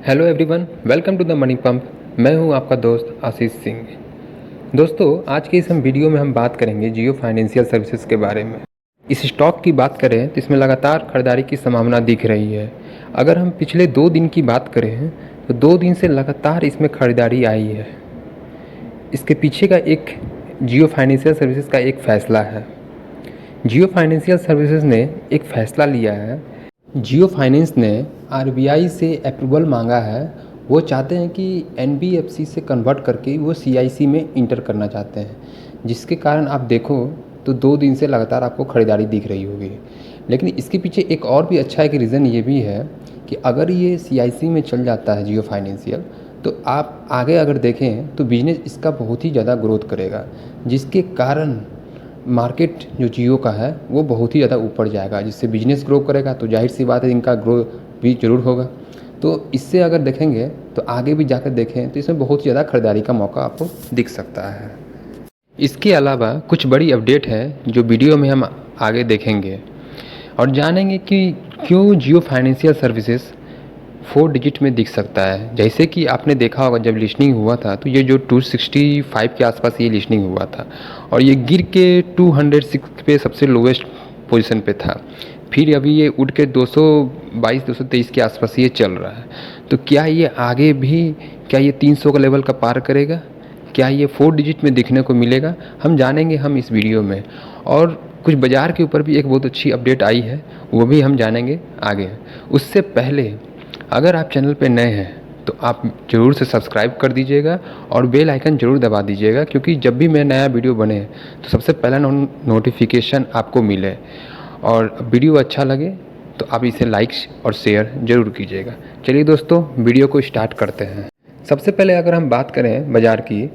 Hello everyone, welcome to the Money Pump. मैं हूं आपका दोस्त आशीष सिंह। दोस्तों, आज के इस वीडियो में हम बात करेंगे जियो फाइनेंशियल सर्विसेज के बारे में। इस स्टॉक की बात करें तो इसमें लगातार खरीदारी की संभावना दिख रही है। अगर हम पिछले 2 दिन की बात करें तो 2 दिन से लगातार इसमें खरीदारी आई है। इसके पीछे का एक जियो फाइनेंशियल सर्विसेज का एक फ़ैसला है। जियो फाइनेंशियल सर्विसेज ने एक फ़ैसला लिया है। जियो फाइनेंस ने आरबीआई से अप्रूवल मांगा है। वो चाहते हैं कि एनबीएफसी से कन्वर्ट करके वो सीआईसी में इंटर करना चाहते हैं, जिसके कारण आप देखो तो 2 दिन से लगातार आपको ख़रीदारी दिख रही होगी। लेकिन इसके पीछे एक और भी अच्छा एक रीज़न ये भी है कि अगर ये सीआईसी में चल जाता है जियो फाइनेंशियल, तो आप आगे अगर देखें तो बिजनेस इसका बहुत ही ज़्यादा ग्रोथ करेगा, जिसके कारण मार्केट जो जियो का है वो बहुत ही ज़्यादा ऊपर जाएगा। जिससे बिजनेस ग्रो करेगा तो जाहिर सी बात है इनका ग्रो भी ज़रूर होगा। तो इससे अगर देखेंगे तो आगे भी जाकर देखें तो इसमें बहुत ज़्यादा खरीदारी का मौका आपको दिख सकता है। इसके अलावा कुछ बड़ी अपडेट है जो वीडियो में हम आगे देखेंगे और जानेंगे कि क्यों जियो फाइनेंशियल सर्विसेज 4 डिजिट में दिख सकता है। जैसे कि आपने देखा होगा जब लिस्टिंग हुआ था तो ये जो 265 के आसपास ये लिस्टिंग हुआ था और ये गिर के 206 पे सबसे लोवेस्ट पोजीशन पे था। फिर अभी ये उठ के 222-223 के आसपास ये चल रहा है। तो क्या ये आगे भी 300 का लेवल का पार करेगा? क्या ये 4 डिजिट में दिखने को मिलेगा? हम जानेंगे हम इस वीडियो में। और कुछ बाज़ार के ऊपर भी एक बहुत अच्छी अपडेट आई है, वो भी हम जानेंगे आगे। उससे पहले अगर आप चैनल पे नए हैं तो आप ज़रूर से सब्सक्राइब कर दीजिएगा और बेल आइकन ज़रूर दबा दीजिएगा, क्योंकि जब भी मैं नया वीडियो बने तो सबसे पहला नोटिफिकेशन आपको मिले। और वीडियो अच्छा लगे तो आप इसे लाइक और शेयर ज़रूर कीजिएगा। चलिए दोस्तों, वीडियो को स्टार्ट करते हैं। सबसे पहले अगर हम बात करें बाज़ार की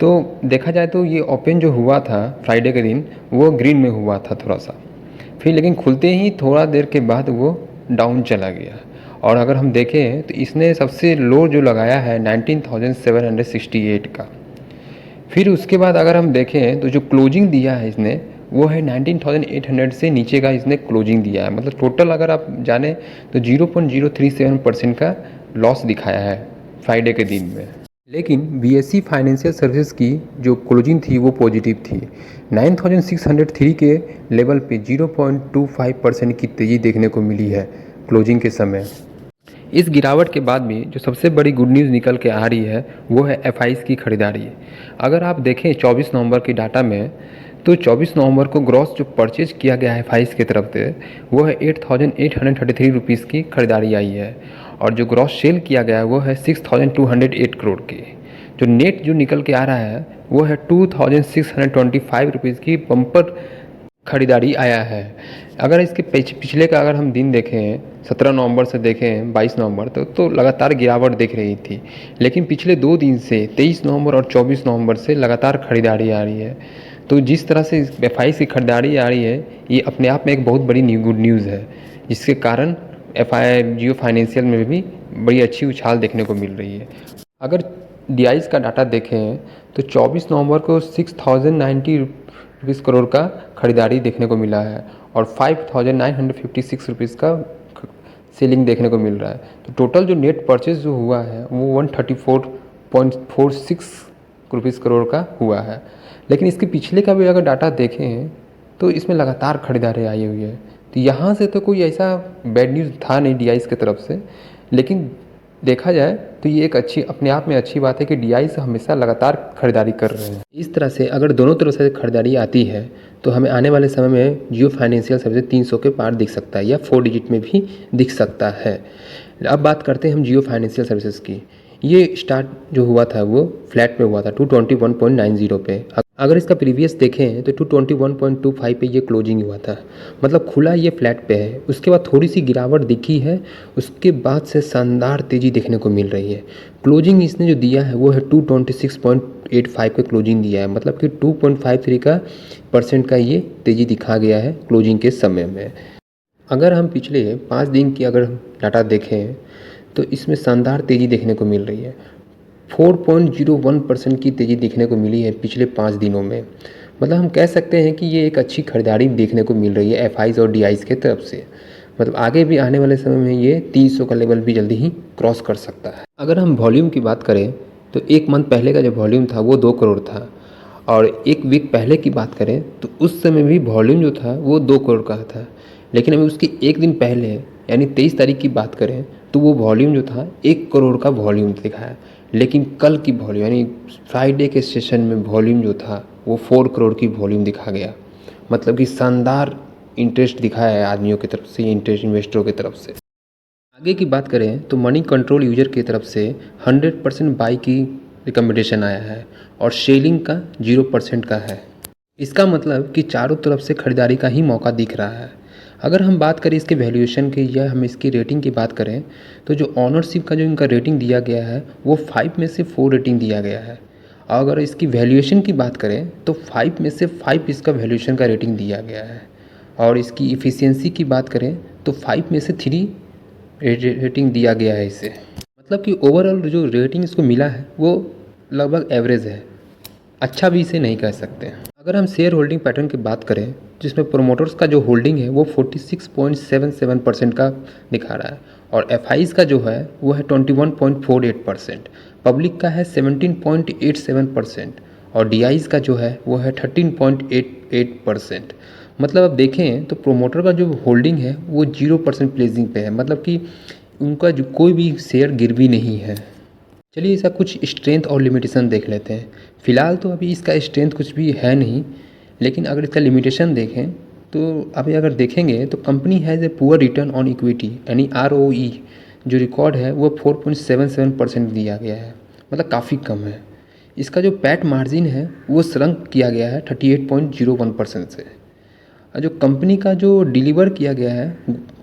तो देखा जाए तो ये ओपन जो हुआ था फ्राइडे के दिन वो ग्रीन में हुआ था थोड़ा सा, फिर लेकिन खुलते ही थोड़ा देर के बाद वो डाउन चला गया। और अगर हम देखें तो इसने सबसे लो जो लगाया है 19,768 का। फिर उसके बाद अगर हम देखें तो जो क्लोजिंग दिया है इसने वो है 19,800 से नीचे का इसने क्लोजिंग दिया है। मतलब टोटल अगर आप जाने तो 0.037% का लॉस दिखाया है फ्राइडे के दिन में। लेकिन बीएसई फाइनेंशियल सर्विसेज की जो क्लोजिंग थी वो पॉजिटिव थी। 9,603 के लेवल पे 0.25% की तेज़ी देखने को मिली है क्लोजिंग के समय। इस गिरावट के बाद भी जो सबसे बड़ी गुड न्यूज़ निकल के आ रही है वो है एफआईज़ की खरीदारी। अगर आप देखें 24 नवंबर की डाटा में तो 24 नवंबर को ग्रॉस जो परचेज किया गया है एफआईज़ की तरफ से वो है 8,833 रुपीज़ की खरीदारी आई है। और जो ग्रॉस सेल किया गया है वो है 6,208 करोड़ की। जो नेट जो निकल के आ रहा है वो है 2,625 रुपीज़ की बम्पर खरीदारी आया है। अगर इसके पिछले का अगर हम दिन देखें 17 नवंबर से देखें 22 नवंबर तक तो लगातार गिरावट दिख रही थी। लेकिन पिछले 2 दिन से 23 नवंबर और 24 नवंबर से लगातार खरीदारी आ रही है। तो जिस तरह से एफआईज़ की खरीदारी आ रही है ये अपने आप में एक बहुत बड़ी गुड न्यूज़ है, जिसके कारण जियो फाइनेंशियल में भी बड़ी अच्छी उछाल देखने को मिल रही है। अगर डीआईज़ का डाटा देखें तो 24 नवंबर को 6,090 रुपीज़ करोड़ का खरीदारी देखने को मिला है और 5,956 रुपीज़ का सेलिंग देखने को मिल रहा है। तो टोटल जो नेट परचेज जो हुआ है वो 134.46 रुपीज़ करोड़ का हुआ है। लेकिन इसके पिछले का भी अगर डाटा देखें तो इसमें लगातार खरीदारी आई हुई है। तो यहाँ से तो कोई ऐसा बैड न्यूज़ था नहीं डीआईज़ की तरफ से, लेकिन देखा जाए तो ये एक अच्छी अपने आप में अच्छी बात है कि डीआईज़ हमेशा लगातार खरीदारी कर रहे हैं। इस तरह से अगर दोनों तरफ से खरीदारी आती है तो हमें आने वाले समय में जियो फाइनेंशियल सर्विसेज 300 के पार दिख सकता है या 4 डिजिट में भी दिख सकता है। अब बात करते हैं हम जियो फाइनेंशियल सर्विसेज की। ये स्टार्ट जो हुआ था वो फ्लैट में हुआ था 221.90 पे। अगर इसका प्रीवियस देखें तो 221.25 पे ये क्लोजिंग हुआ था, मतलब खुला ये फ्लैट पे है। उसके बाद थोड़ी सी गिरावट दिखी है, उसके बाद से शानदार तेज़ी देखने को मिल रही है। क्लोजिंग इसने जो दिया है वो है 226.85 का क्लोजिंग दिया है, मतलब कि 2.53 का % का ये तेज़ी दिखा गया है क्लोजिंग के समय में। अगर हम पिछले 5 दिन की अगर डाटा देखें तो इसमें शानदार तेज़ी देखने को मिल रही है। 4.01% की तेज़ी देखने को मिली है पिछले 5 दिनों में। मतलब हम कह सकते हैं कि ये एक अच्छी खरीदारी देखने को मिल रही है एफआईज़ और डीआईज़ के तरफ से। मतलब आगे भी आने वाले समय में ये 300 का लेवल भी जल्दी ही क्रॉस कर सकता है। अगर हम वॉल्यूम की बात करें तो एक मंथ पहले का जो वॉल्यूम था वो 2 करोड़ था, और एक वीक पहले की बात करें तो उस समय भी वॉल्यूम जो था वो 2 करोड़ का था। लेकिन अभी उसकी एक दिन पहले यानी 23 तारीख की बात करें तो वो वॉल्यूम जो था 1 करोड़ का वॉल्यूम दिखाया। लेकिन कल की वॉल्यूम यानी फ्राइडे के सेशन में वॉल्यूम जो था वो 4 करोड़ की वॉल्यूम दिखा गया। मतलब कि शानदार इंटरेस्ट दिखाया है आदमियों की तरफ से, इंटरेस्ट इन्वेस्टरों की तरफ से। आगे की बात करें तो मनी कंट्रोल यूजर की तरफ से 100% बाई की रिकमेंडेशन आया है और सेलिंग का 0% का है। इसका मतलब कि चारों तरफ से खरीदारी का ही मौका दिख रहा है। अगर हम बात करें इसके वैल्यूएशन की या हम इसकी रेटिंग की बात करें तो जो ऑनरशिप का जो इनका रेटिंग दिया गया है वो 5 में से 4 रेटिंग दिया गया है। और अगर इसकी वैल्यूएशन की बात करें तो 5 में से 5 इसका वैल्यूएशन का रेटिंग दिया गया है। और इसकी इफ़िशियंसी की बात करें तो 5 में से 3 रेटिंग दिया गया है इसे। मतलब कि ओवरऑल जो रेटिंग इसको मिला है वो लगभग एवरेज है, अच्छा भी इसे नहीं कह सकते। अगर हम शेयर होल्डिंग पैटर्न की बात करें जिसमें प्रोमोटर्स का जो होल्डिंग है वो 46.77% का दिखा रहा है, और एफ का जो है वो है 21.48%, पब्लिक का है 17.87%, और डी का जो है वो है 13.88%। मतलब अब देखें तो प्रोमोटर का जो होल्डिंग है वो 0% प्लेसिंग पे है, मतलब कि उनका जो कोई भी शेयर गिरवी नहीं है। चलिए इसका कुछ स्ट्रेंथ और लिमिटेशन देख लेते हैं। फ़िलहाल तो अभी इसका स्ट्रेंथ कुछ भी है नहीं, लेकिन अगर इसका लिमिटेशन देखें तो अभी अगर देखेंगे तो company has a poor return on equity यानी ROE जो रिकॉर्ड है वो 4.77% दिया गया है, मतलब काफ़ी कम है। इसका जो पैट मार्जिन है वो श्रंक किया गया है 38.01% से। और जो कंपनी का जो डिलीवर किया गया है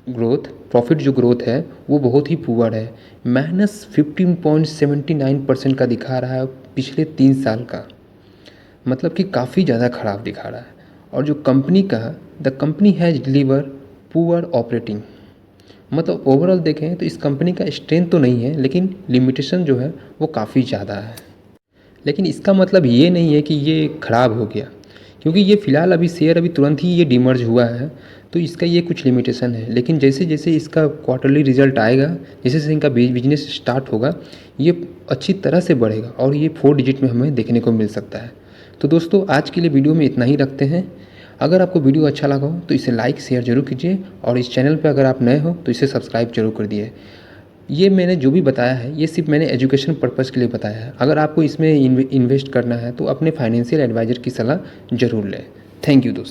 ग्रोथ, प्रॉफिट जो ग्रोथ है वो बहुत ही पुअर है, -15.79% का दिखा रहा है पिछले 3 साल का, मतलब कि काफ़ी ज़्यादा ख़राब दिखा रहा है। और जो कंपनी का the company has deliver poor operating, मतलब ओवरऑल देखें तो इस कंपनी का स्ट्रेंथ तो नहीं है लेकिन लिमिटेशन जो है वो काफ़ी ज़्यादा है। लेकिन इसका मतलब ये नहीं है कि ये ख़राब हो गया, क्योंकि ये फ़िलहाल अभी शेयर अभी तुरंत ही ये डिमर्ज हुआ है तो इसका ये कुछ लिमिटेशन है। लेकिन जैसे जैसे इसका क्वार्टरली रिजल्ट आएगा, जैसे जैसे इनका बिजनेस स्टार्ट होगा, ये अच्छी तरह से बढ़ेगा और ये 4 डिजिट में हमें देखने को मिल सकता है। तो दोस्तों आज के लिए वीडियो में इतना ही रखते हैं। अगर आपको वीडियो अच्छा लगा हो तो इसे लाइक शेयर जरूर कीजिए, और इस चैनल पर अगर आप नए हो तो इसे सब्सक्राइब जरूर कर दिए। ये मैंने जो भी बताया है ये सिर्फ मैंने एजुकेशन पर्पज़ के लिए बताया है। अगर आपको इसमें इन्वेस्ट करना है तो अपने फाइनेंशियल एडवाइज़र की सलाह ज़रूर लें। थैंक यू दोस्तों।